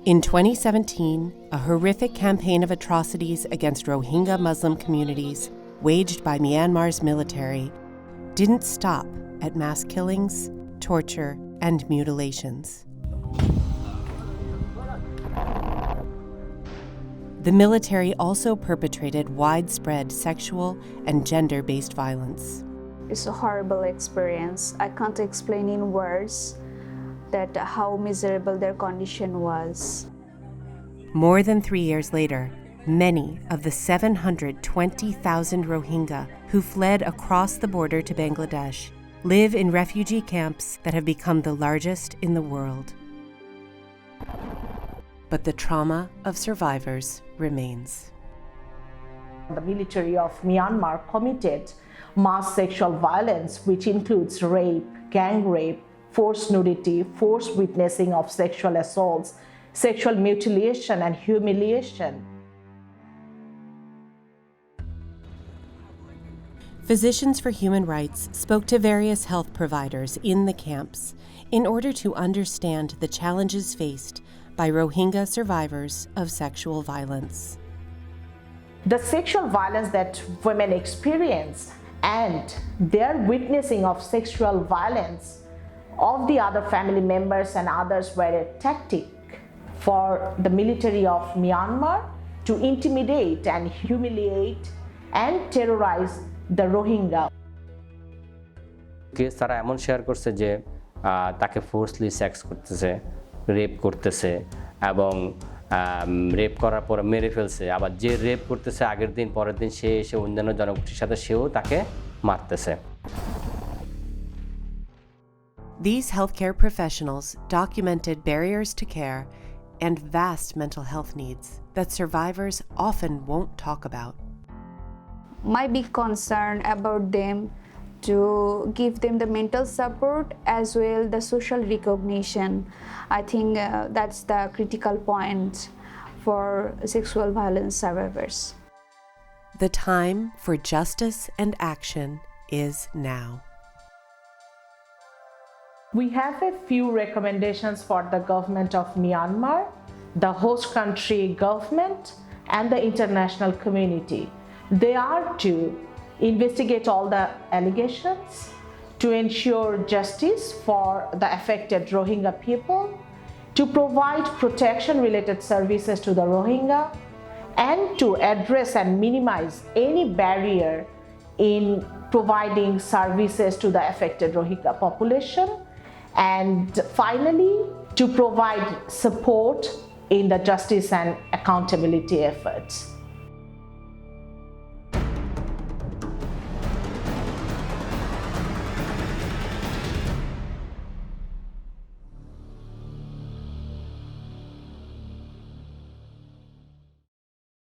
In 2017, a horrific campaign of atrocities against Rohingya Muslim communities waged by Myanmar's military didn't stop at mass killings, torture, and mutilations. The military also perpetrated widespread sexual and gender-based violence. It's a horrible experience. I can't explain in words that how miserable their condition was. More than 3 years later, many of the 720,000 Rohingya who fled across the border to Bangladesh live in refugee camps that have become the largest in the world. But the trauma of survivors remains. The military of Myanmar committed mass sexual violence, which includes rape, gang rape, forced nudity, forced witnessing of sexual assaults, sexual mutilation, and humiliation. Physicians for Human Rights spoke to various health providers in the camps in order to understand the challenges faced by Rohingya survivors of sexual violence. The sexual violence that women experience and their witnessing of sexual violence of the other family members and others were a tactic for the military of Myanmar to intimidate and humiliate and terrorize the Rohingya. Case তারা এমন share করছে যে তাকে ফোর্সলি sex করতেছে, rape করতেছে এবং rape করার পর মেরে ফেলছে, আবার যে রেপ করতেছে আগের দিন পরের দিন সে এসে অন্যান্য জনগোষ্ঠীর সাথে সেও তাকে মারতেছে। These healthcare professionals documented barriers to care and vast mental health needs that survivors often won't talk about. My big concern about them to give them the mental support as well the social recognition. I think that's the critical point for sexual violence survivors. The time for justice and action is now. We have a few recommendations for the government of Myanmar, the host country government, and the international community. They are to investigate all the allegations, to ensure justice for the affected Rohingya people, to provide protection-related services to the Rohingya, and to address and minimize any barrier in providing services to the affected Rohingya population, and finally, to provide support in the justice and accountability efforts.